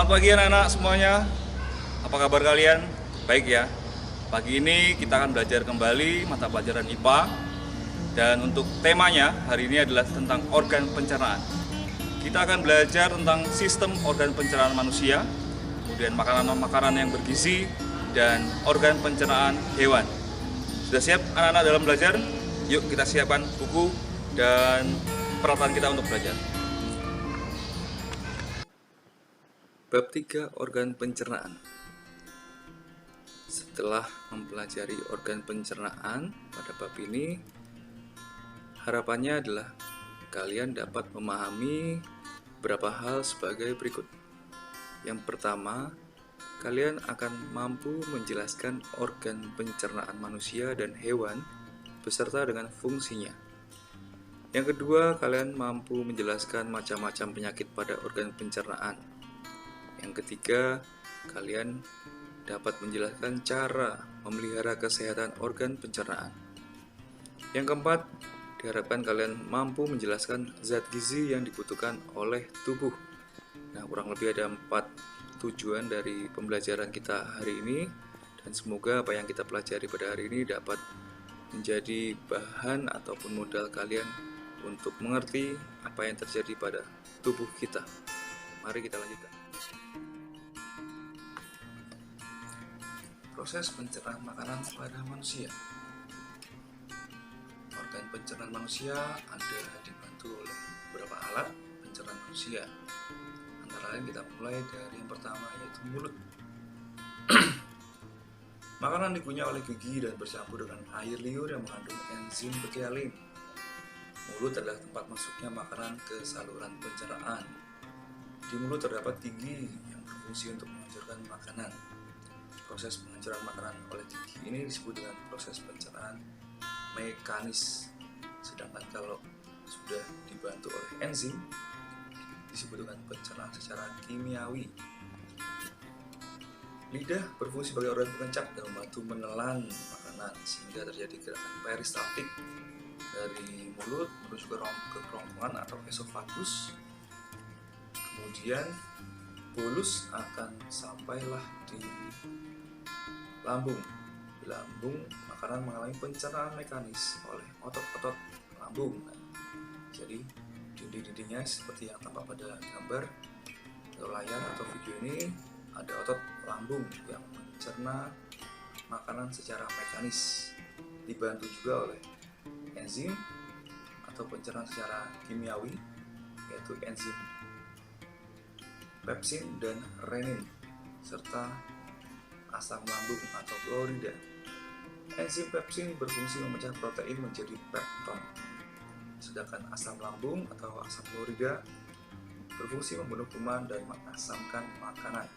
Selamat pagi anak-anak semuanya. Apa kabar kalian? Baik ya. Pagi ini kita akan belajar kembali mata pelajaran IPA. Dan untuk temanya hari ini adalah tentang organ pencernaan. Kita akan belajar tentang sistem organ pencernaan manusia, kemudian makanan-makanan yang bergizi, dan organ pencernaan hewan. Sudah siap anak-anak dalam belajar? Yuk kita siapkan buku dan peralatan kita untuk belajar. Bab 3 organ pencernaan. Setelah mempelajari organ pencernaan pada bab ini, harapannya adalah kalian dapat memahami beberapa hal sebagai berikut. Yang pertama, kalian akan mampu menjelaskan organ pencernaan manusia dan hewan beserta dengan fungsinya. Yang kedua, kalian mampu menjelaskan macam-macam penyakit pada organ pencernaan. Yang ketiga, kalian dapat menjelaskan cara memelihara kesehatan organ pencernaan. Yang keempat, diharapkan kalian mampu menjelaskan zat gizi yang dibutuhkan oleh tubuh. Nah, kurang lebih ada 4 tujuan dari pembelajaran kita hari ini, dan semoga apa yang kita pelajari pada hari ini dapat menjadi bahan ataupun modal kalian untuk mengerti apa yang terjadi pada tubuh kita. Mari kita lanjutkan. Proses pencernaan makanan pada manusia. Organ pencernaan manusia ada dibantu oleh beberapa alat pencernaan manusia. Antara lain kita mulai dari yang pertama, yaitu mulut. Makanan dikunyah oleh gigi dan bercampur dengan air liur yang mengandung enzim bekealin. Mulut adalah tempat masuknya makanan ke saluran pencernaan. Di mulut terdapat gigi yang berfungsi untuk menghancurkan makanan. Proses penghancuran makanan oleh gigi ini disebut dengan proses pencernaan mekanis. Sedangkan kalau sudah dibantu oleh enzim, disebut dengan pencernaan secara kimiawi. Lidah berfungsi sebagai organ pengencap dan membantu menelan makanan sehingga terjadi gerakan peristaltik dari mulut menuju ke kerongkongan atau esofagus. Kemudian bolus akan sampailah di lambung. Di lambung, makanan mengalami pencernaan mekanis oleh otot-otot lambung. Jadi dinding-dindingnya seperti yang tampak pada gambar atau layar atau video ini, ada otot lambung yang mencerna makanan secara mekanis, dibantu juga oleh enzim atau pencernaan secara kimiawi, yaitu enzim pepsin dan renin, serta asam lambung atau klorida. Enzim pepsin berfungsi memecah protein menjadi pepton, sedangkan asam lambung atau asam klorida berfungsi membunuh kuman dan mengasamkan makanan.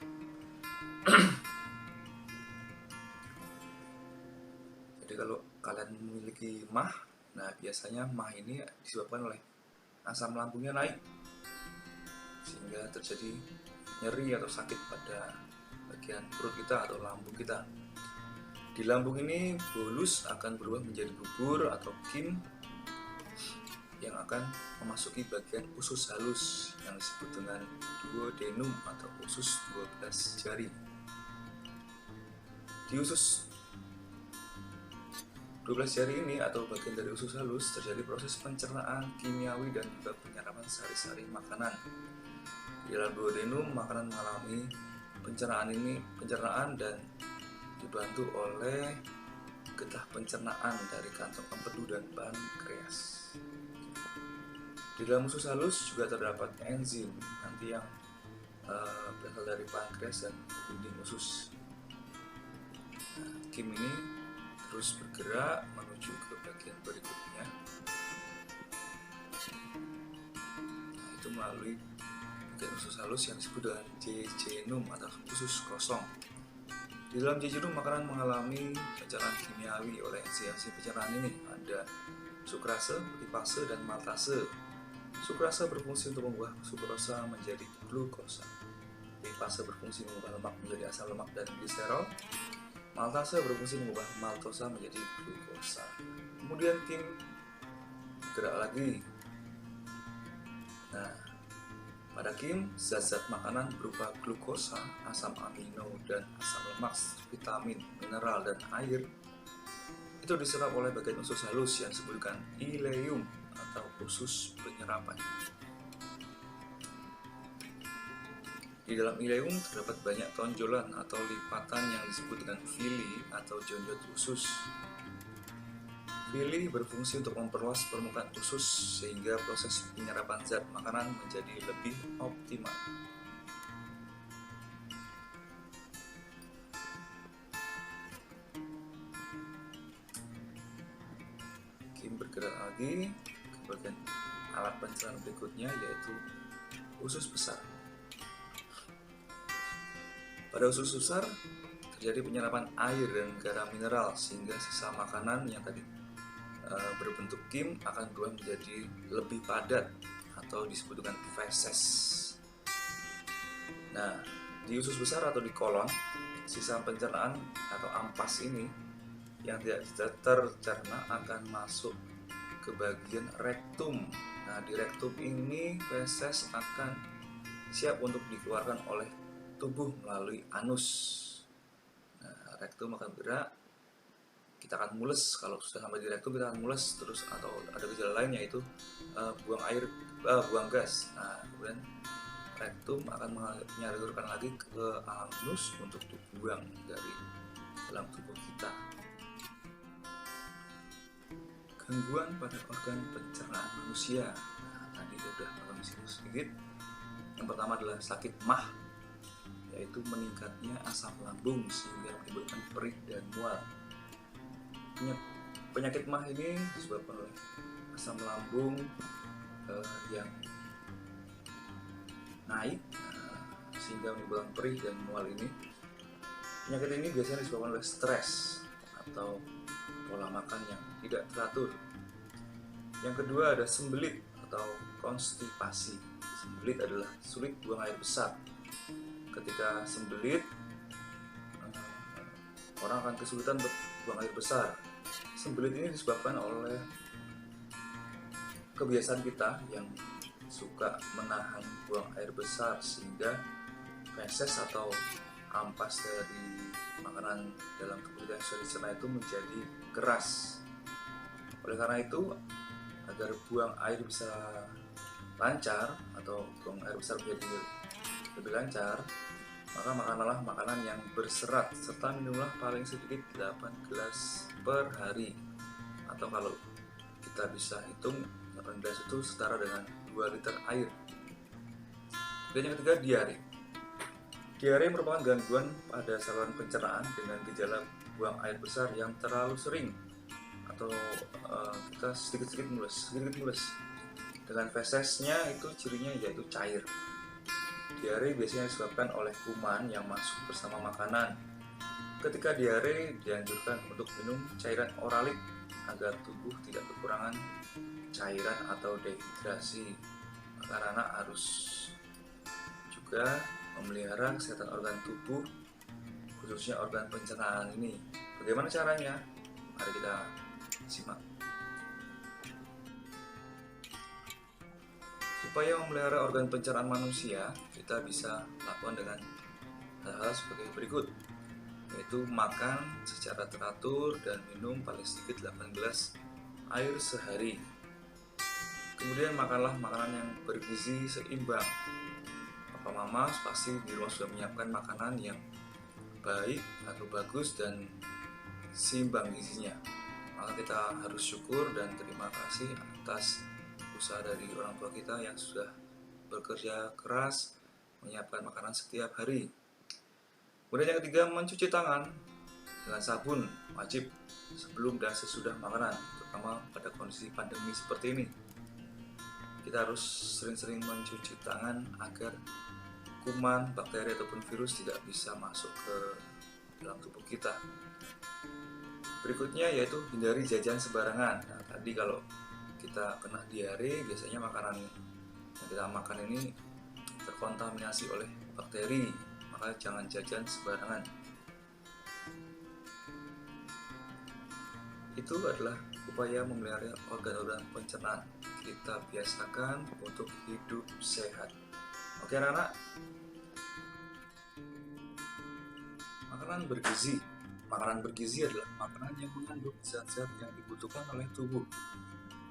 Jadi kalau kalian memiliki MAH, nah biasanya MAH ini disebabkan oleh asam lambungnya naik, sehingga terjadi nyeri atau sakit pada bagian perut kita atau lambung kita. Di lambung ini, bolus akan berubah menjadi bubur atau kin yang akan memasuki bagian usus halus yang disebut dengan duodenum atau usus 12 jari. Di usus 12 jari ini atau bagian dari usus halus terjadi proses pencernaan kimiawi dan juga penyerapan sari-sari makanan. Di dalam duodenum, makanan mengalami pencernaan dan dibantu oleh getah pencernaan dari kantong empedu dan pankreas. Di dalam usus halus juga terdapat enzim nanti yang berasal dari pankreas dan dinding usus. Nah, kim ini terus bergerak menuju ke bagian berikutnya. Nah, itu melalui bagian usus halus yang disebut dengan jejunum atau usus kosong. Di dalam jejunum, makanan mengalami pencernaan kimiawi oleh enzim pencernaan ini. Ada sukrase, lipase, dan maltase. Sukrase berfungsi untuk mengubah sukrosa menjadi glukosa. Lipase berfungsi mengubah lemak menjadi asam lemak dan gliserol. Maltase berfungsi mengubah maltosa menjadi glukosa. Kemudian tim bergerak lagi. Nah, Pada Kim, zat-zat makanan berupa glukosa, asam amino, dan asam lemak, vitamin, mineral, dan air itu diserap oleh bagian usus halus yang disebutkan ileum atau usus penyerapan. Di dalam ileum terdapat banyak tonjolan atau lipatan yang disebut dengan villi atau jonjot usus. Villi berfungsi untuk memperluas permukaan usus sehingga proses penyerapan zat makanan menjadi lebih optimal. Kim bergerak lagi ke bagian alat pencernaan berikutnya, yaitu usus besar. Pada usus besar terjadi penyerapan air dan garam mineral sehingga sisa makanan yang tadi berbentuk kim akan berubah menjadi lebih padat atau disebut dengan feses. Nah, di usus besar atau di kolon, sisa pencernaan atau ampas ini yang tidak tercerna akan masuk ke bagian rektum. Nah, di rektum ini feses akan siap untuk dikeluarkan oleh tubuh melalui anus. Nah, rektum akan bergerak, kita akan mules. Kalau sudah sampai di rektum kita akan mules terus, atau ada gejala lain yaitu buang gas. Nah, kemudian rektum akan menyalurkan lagi ke anus untuk dibuang dari dalam tubuh kita. Gangguan pada organ pencernaan manusia. Nah, tadi sudah mention sedikit. Yang pertama adalah sakit mah, yaitu meningkatnya asam lambung sehingga menimbulkan perih dan mual. Penyakit mah ini disebabkan oleh asam lambung yang naik sehingga menimbulkan perih dan mual ini. Penyakit ini biasanya disebabkan oleh stres atau pola makan yang tidak teratur. Yang kedua ada sembelit atau konstipasi. Sembelit adalah sulit buang air besar. Ketika sembelit, orang akan kesulitan untuk buang air besar. Sembelit ini disebabkan oleh kebiasaan kita yang suka menahan buang air besar sehingga feses atau ampas dari makanan dalam tubuh kita yang sudah dicerna itu menjadi keras. Oleh karena itu, agar buang air bisa lancar atau buang air besar menjadi lebih lancar, maka makanlah makanan yang berserat serta minumlah paling sedikit 8 gelas per hari, atau kalau kita bisa hitung 8 gelas itu setara dengan 2 liter air. Dan yang ketiga, diare. Diare merupakan gangguan pada saluran pencernaan dengan gejala buang air besar yang terlalu sering atau kita sedikit mules. Dengan fesesnya itu cirinya yaitu cair. Diare biasanya disebabkan oleh kuman yang masuk bersama makanan. Ketika diare, dianjurkan untuk minum cairan oralik agar tubuh tidak kekurangan cairan atau dehidrasi. Maka anak harus juga memelihara kesehatan organ tubuh, khususnya organ pencernaan ini. Bagaimana caranya? Mari kita simak. Upaya memelihara organ pencernaan manusia kita bisa lakukan dengan hal-hal sebagai berikut, yaitu makan secara teratur dan minum paling sedikit 8 gelas air sehari. Kemudian makanlah makanan yang bergizi seimbang. Papa Mama pasti di rumah sudah menyiapkan makanan yang baik atau bagus dan seimbang gizinya. Maka kita harus syukur dan terima kasih atas usaha dari orang tua kita yang sudah bekerja keras menyiapkan makanan setiap hari. Kemudian yang ketiga, mencuci tangan dengan sabun wajib sebelum dan sesudah makanan, terutama pada kondisi pandemi seperti ini. Kita harus sering-sering mencuci tangan agar kuman, bakteri ataupun virus tidak bisa masuk ke dalam tubuh kita. Berikutnya yaitu hindari jajan sembarangan. Nah, tadi kalau kita kena diare, biasanya makanan yang kita makan ini terkontaminasi oleh bakteri, maka jangan jajan sembarangan. Itu adalah upaya memelihara organ-organ pencernaan. Kita biasakan untuk hidup sehat. Oke anak-anak, makanan bergizi. Makanan bergizi adalah makanan yang mengandung zat-zat yang dibutuhkan oleh tubuh,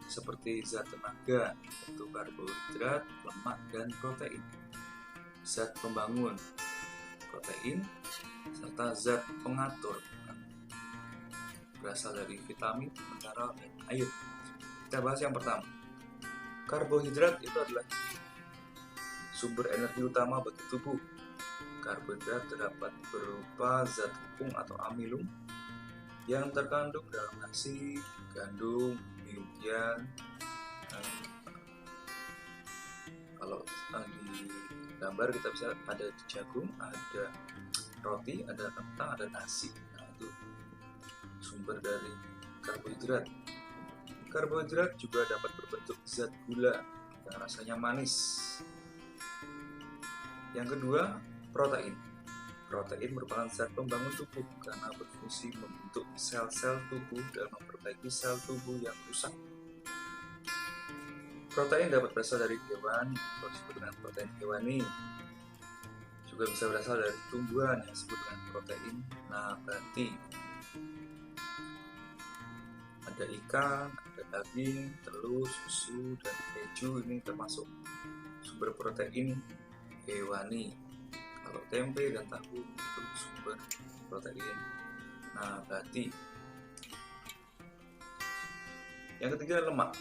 seperti zat tenaga, yaitu karbohidrat, lemak, dan protein. Zat pembangun, protein, serta zat pengatur, berasal dari vitamin, mineral, dan air. Kita bahas yang pertama. Karbohidrat itu adalah sumber energi utama bagi tubuh. Karbohidrat terdapat berupa zat tepung atau amilum yang terkandung dalam nasi, gandum, mie-mian. Kalau di gambar kita bisa ada jagung, ada roti, ada kentang, ada nasi. Nah, itu sumber dari karbohidrat. Karbohidrat juga dapat berbentuk zat gula yang rasanya manis. Yang kedua, protein. Protein merupakan zat pembangun tubuh karena berfungsi membentuk sel-sel tubuh dan memperbaiki sel tubuh yang rusak. Protein dapat berasal dari hewan atau disebut dengan protein hewani. Juga bisa berasal dari tumbuhan yang disebut dengan protein nabati. Ada ikan, ada daging, telur, susu, dan keju. Ini termasuk sumber protein hewani. Kalau tempe dan tahu itu sumber protein nabati. Yang ketiga, lemak.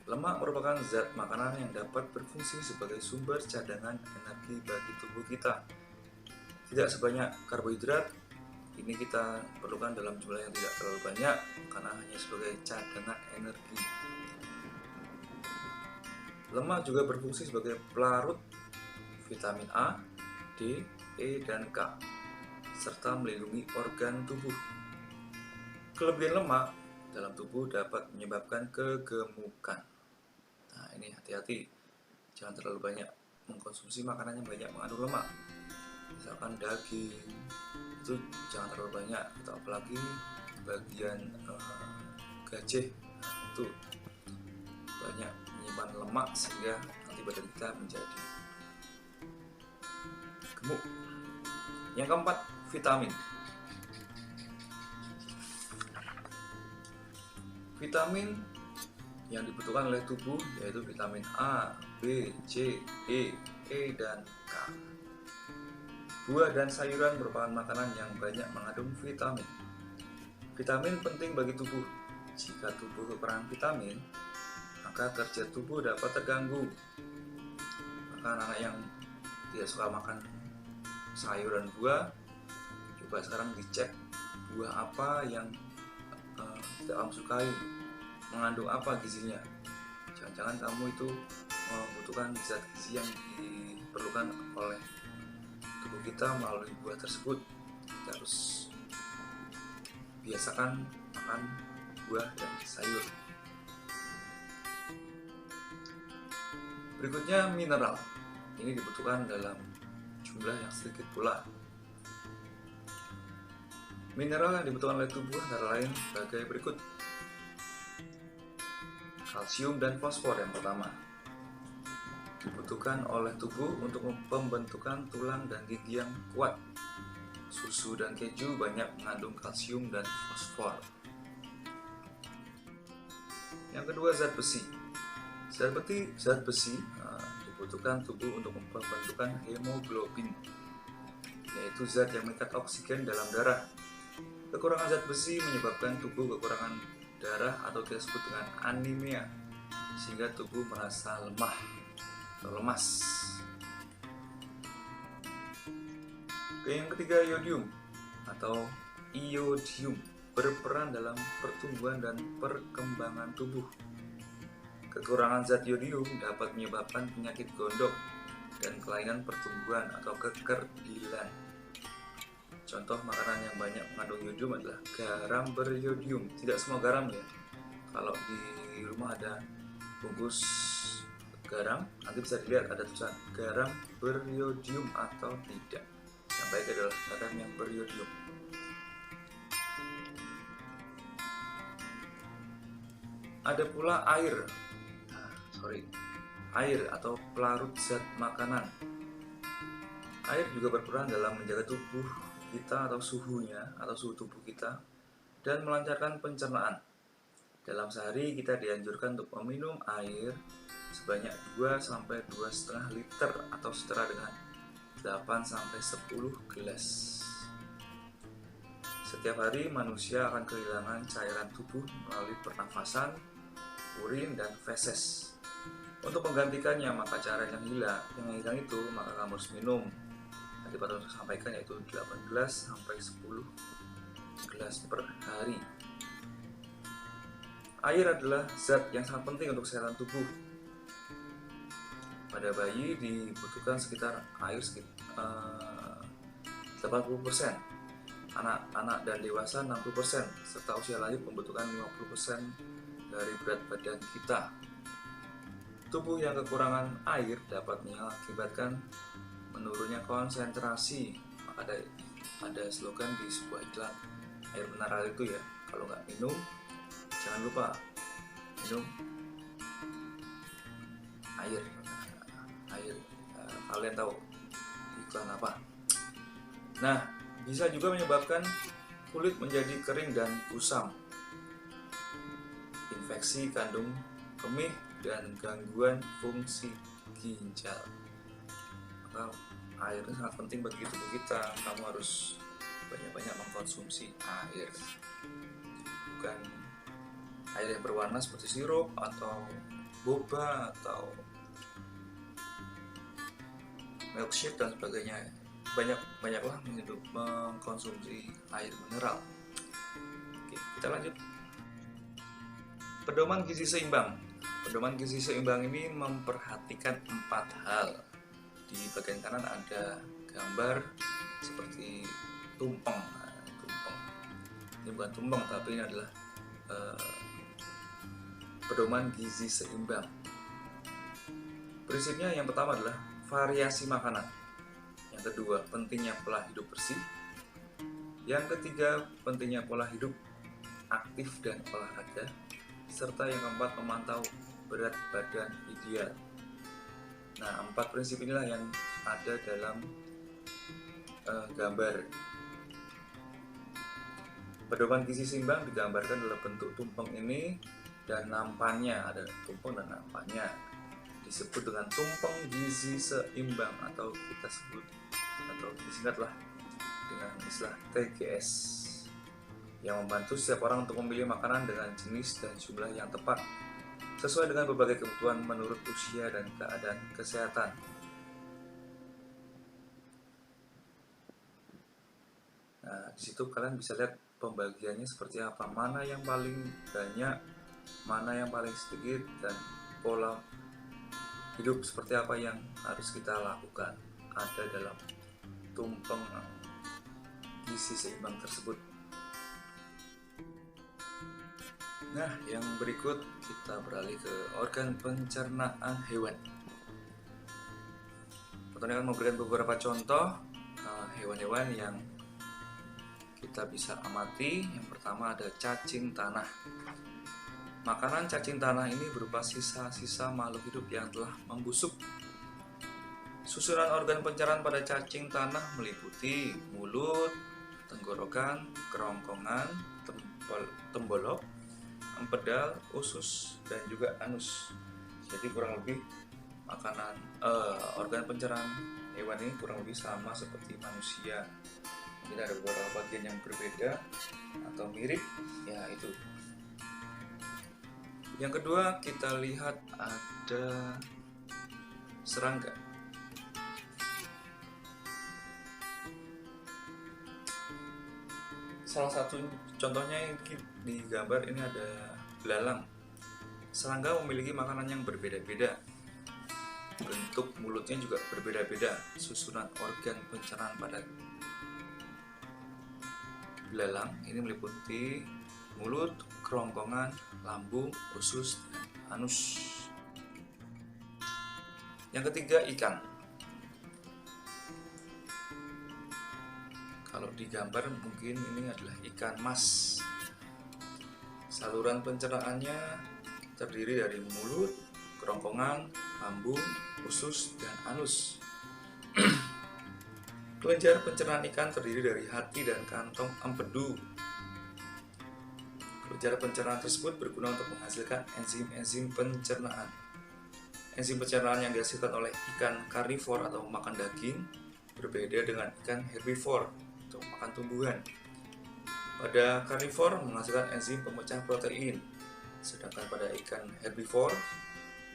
Lemak merupakan zat makanan yang dapat berfungsi sebagai sumber cadangan energi bagi tubuh kita. Tidak sebanyak karbohidrat, ini kita perlukan dalam jumlah yang tidak terlalu banyak karena hanya sebagai cadangan energi. Lemak juga berfungsi sebagai pelarut vitamin A, D, E, dan K, serta melindungi organ tubuh. Kelebihan lemak dalam tubuh dapat menyebabkan kegemukan. Nah, ini hati-hati, jangan terlalu banyak mengkonsumsi makanan yang banyak mengandung lemak. Misalkan daging, itu jangan terlalu banyak, atau apalagi bagian gajah, itu banyak menyimpan lemak sehingga nanti badan kita menjadi gemuk. Yang keempat, vitamin. Vitamin yang dibutuhkan oleh tubuh yaitu vitamin A, B, C, E, dan K. Buah dan sayuran merupakan makanan yang banyak mengandung vitamin. Vitamin penting bagi tubuh. Jika tubuh kekurangan vitamin, maka kerja tubuh dapat terganggu. Maka anak-anak yang tidak suka makan sayur dan buah, coba sekarang dicek buah apa yang tidak kamu sukai, mengandung apa gizinya. Jangan-jangan kamu itu membutuhkan zat gizi yang diperlukan oleh tubuh kita melalui buah tersebut. Kita harus biasakan makan buah dan sayur. Berikutnya, mineral. Ini dibutuhkan dalam jumlah yang sedikit pula. Mineral yang dibutuhkan oleh tubuh antara lain sebagai berikut. Kalsium dan fosfor yang pertama dibutuhkan oleh tubuh untuk pembentukan tulang dan gigi yang kuat. Susu dan keju banyak mengandung kalsium dan fosfor. Yang kedua, zat besi. Zat besi dibutuhkan tubuh untuk pembentukan hemoglobin, yaitu zat yang mengikat oksigen dalam darah. Kekurangan zat besi menyebabkan tubuh kekurangan darah atau disebut dengan anemia, sehingga tubuh merasa lemah atau lemas. Yang ketiga, iodium atau iodium berperan dalam pertumbuhan dan perkembangan tubuh. Kekurangan zat iodium dapat menyebabkan penyakit gondok dan kelainan pertumbuhan atau kekerdilan. Contoh makanan yang banyak mengandung iodium adalah garam beriodium. Tidak semua garam ya. Kalau di rumah ada bungkus garam, nanti bisa dilihat ada tulisan garam beriodium atau tidak. Yang baik adalah garam yang beriodium. Ada pula air. Air atau pelarut zat makanan. Air juga berperan dalam menjaga tubuh kita atau suhunya atau suhu tubuh kita dan melancarkan pencernaan. Dalam sehari kita dianjurkan untuk meminum air sebanyak 2-2,5 liter atau setara dengan 8-10 gelas. Setiap hari manusia akan kehilangan cairan tubuh melalui pernafasan, urin, dan feses. Untuk menggantikannya, maka cairan yang hilang itu maka kamu harus minum. Tadi Pak Tonton sampaikan yaitu 8-10 gelas per hari. Air adalah zat yang sangat penting untuk kesehatan tubuh. Pada bayi dibutuhkan sekitar air 80%, anak-anak dan dewasa 60%, serta usia lanjut membutuhkan 50% dari berat badan kita. Tubuh yang kekurangan air dapat mengakibatkan menurunnya konsentrasi. Maka ada slogan di sebuah iklan air mineral itu ya, kalau nggak minum jangan lupa minum air. Kalian tahu iklan apa? Nah, bisa juga menyebabkan kulit menjadi kering dan kusam, infeksi kandung kemih, dan gangguan fungsi ginjal. Maka air itu sangat penting bagi tubuh kita. Kamu harus banyak-banyak mengkonsumsi air, bukan air yang berwarna seperti sirup atau boba atau milkshake dan sebagainya. Banyaklah mengkonsumsi air mineral. Oke, kita lanjut. Pedoman gizi seimbang. Pedoman gizi seimbang ini memperhatikan 4 hal. Di bagian kanan ada gambar seperti tumpeng. Ini bukan tumpeng, tapi ini adalah pedoman gizi seimbang. Prinsipnya yang pertama adalah variasi makanan. Yang kedua, pentingnya pola hidup bersih. Yang ketiga, pentingnya pola hidup aktif dan olahraga. Serta yang keempat, memantau berat badan ideal. Nah, 4 prinsip inilah yang ada dalam gambar. Pedoman gizi seimbang digambarkan dalam bentuk tumpeng ini dan nampannya, ada tumpeng dan nampannya. Disebut dengan tumpeng gizi seimbang atau kita sebut atau disingkatlah dengan istilah TGS, yang membantu setiap orang untuk memilih makanan dengan jenis dan jumlah yang tepat sesuai dengan berbagai kebutuhan menurut usia dan keadaan kesehatan. Nah, di situ kalian bisa lihat pembagiannya seperti apa, mana yang paling banyak, mana yang paling sedikit, dan pola hidup seperti apa yang harus kita lakukan ada dalam tumpeng gizi seimbang tersebut. Nah, yang berikut kita beralih ke organ pencernaan hewan. Kita akan memberikan beberapa contoh hewan-hewan yang kita bisa amati. Yang pertama ada cacing tanah. Makanan cacing tanah ini berupa sisa-sisa makhluk hidup yang telah membusuk. Susunan organ pencernaan pada cacing tanah meliputi mulut, tenggorokan, kerongkongan, tembolok, empedal, usus, dan juga anus. Jadi kurang lebih makanan organ pencernaan hewan ini kurang lebih sama seperti manusia. Mungkin ada beberapa bagian yang berbeda atau mirip, ya itu. Yang kedua kita lihat ada serangga. Salah satu contohnya di gambar ini ada belalang. Serangga memiliki makanan yang berbeda-beda. Bentuk mulutnya juga berbeda-beda. Susunan organ pencernaan pada belalang ini meliputi mulut, kerongkongan, lambung, usus, dan anus. Yang ketiga ikan. Kalau di gambar mungkin ini adalah ikan mas. Saluran pencernaannya terdiri dari mulut, kerongkongan, lambung, usus, dan anus. Kelenjar pencernaan ikan terdiri dari hati dan kantong empedu. Kelenjar pencernaan tersebut berguna untuk menghasilkan enzim-enzim pencernaan. Enzim pencernaan yang dihasilkan oleh ikan karnivor atau makan daging berbeda dengan ikan herbivor atau makan tumbuhan. Pada karnivor menghasilkan enzim pemecah protein, sedangkan pada ikan herbivor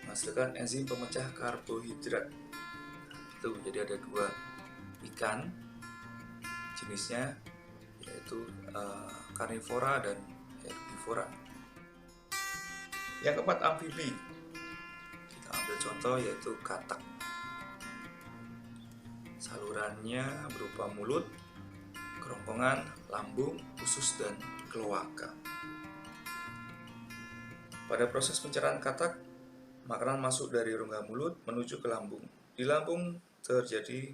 menghasilkan enzim pemecah karbohidrat. Itu jadi ada dua ikan jenisnya, yaitu karnivora dan herbivora. Yang keempat, amfibi. Kita ambil contoh yaitu katak. Salurannya berupa mulut, kerongkongan, lambung, usus, dan kloaka. Pada proses pencernaan katak, makanan masuk dari rongga mulut menuju ke lambung. Di lambung terjadi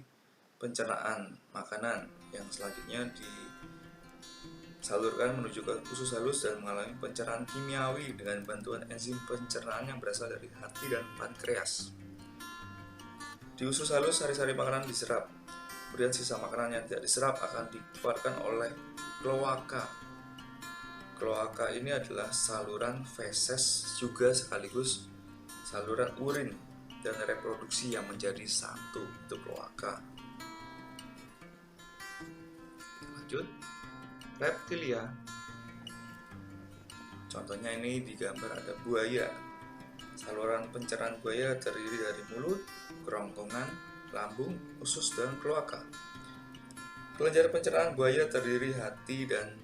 pencernaan makanan yang selanjutnya disalurkan menuju ke usus halus dan mengalami pencernaan kimiawi dengan bantuan enzim pencernaan yang berasal dari hati dan pankreas. Di usus halus, sari-sari makanan diserap. Kemudian sisa makanan yang tidak diserap akan dikeluarkan oleh kloaka. Kloaka ini adalah saluran feses juga sekaligus saluran urin dan reproduksi yang menjadi satu, itu kloaka. Lanjut, reptilia. Contohnya ini di gambar ada buaya. Saluran pencernaan buaya terdiri dari mulut, kerongkongan, lambung, usus, dan kloaka. Kelenjar pencernaan buaya terdiri hati dan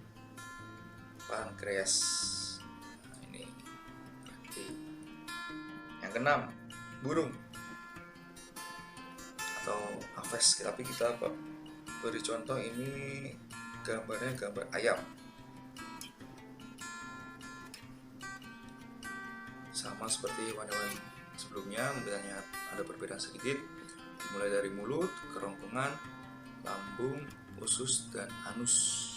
pankreas. Nah, ini berarti. Yang keenam, burung atau aves. Tapi kita beri contoh, ini gambarnya gambar ayam. Sama seperti hewan-hewan sebelumnya, misalnya ada perbedaan sedikit, mulai dari mulut, kerongkongan, lambung, usus, dan anus.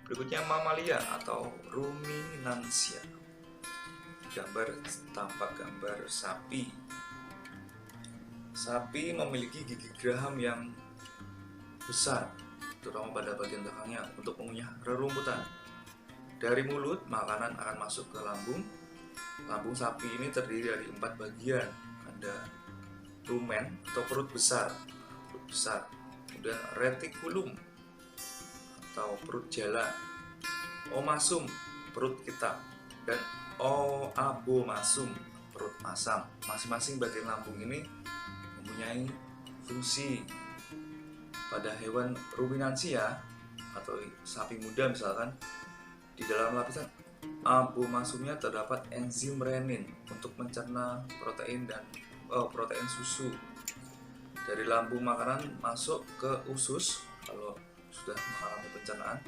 Berikutnya mamalia atau ruminansia. Gambar tampak gambar sapi. Sapi memiliki gigi geraham yang besar, terutama pada bagian belakangnya untuk mengunyah rerumputan. Dari mulut, makanan akan masuk ke lambung. Lambung sapi ini terdiri dari 4 bagian. Ada rumen atau perut besar, kemudian retikulum atau perut jala, omasum, perut kita, dan abomasum, perut masam. Masing-masing bagian lambung ini mempunyai fungsi. Pada hewan ruminansia atau sapi muda misalkan, di dalam lapisan abomasumnya terdapat enzim renin untuk mencerna protein dan protein susu. Dari lambung makanan masuk ke usus kalau sudah mengalami pencernaan.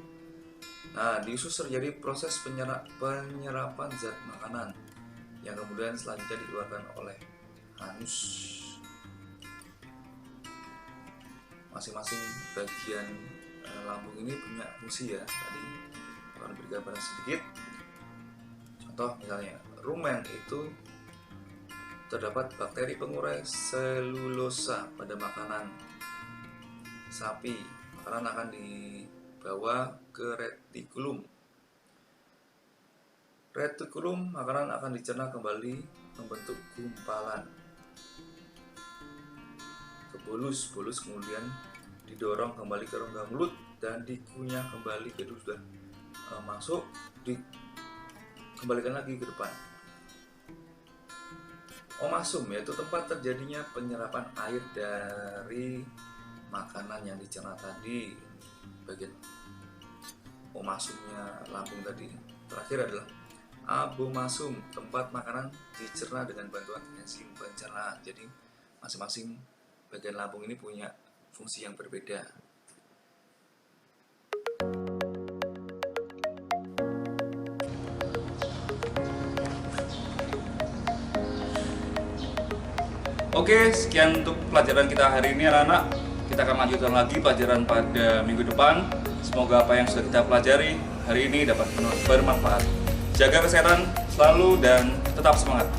Nah, di usus terjadi proses penyerapan zat makanan yang kemudian selanjutnya dikeluarkan oleh anus. Masing-masing bagian lambung ini punya fungsi ya. Tadi kalau diberi gambaran sedikit, contoh misalnya rumen itu terdapat bakteri pengurai selulosa pada makanan sapi. Makanan akan dibawa ke retikulum. Retikulum makanan akan dicerna kembali membentuk gumpalan ke bolus. Bolus kemudian didorong kembali ke rongga mulut dan dikunyah kembali. Jadi sudah masuk, dikembalikan lagi ke depan. Omasum yaitu tempat terjadinya penyerapan air dari makanan yang dicerna tadi. Bagian omasumnya lambung tadi. Terakhir adalah abomasum, tempat makanan dicerna dengan bantuan enzim pencernaan. Jadi masing-masing bagian lambung ini punya fungsi yang berbeda. Oke, sekian untuk pelajaran kita hari ini anak-anak. Kita akan lanjutkan lagi pelajaran pada minggu depan. Semoga apa yang sudah kita pelajari hari ini dapat bermanfaat. Jaga kesehatan selalu dan tetap semangat.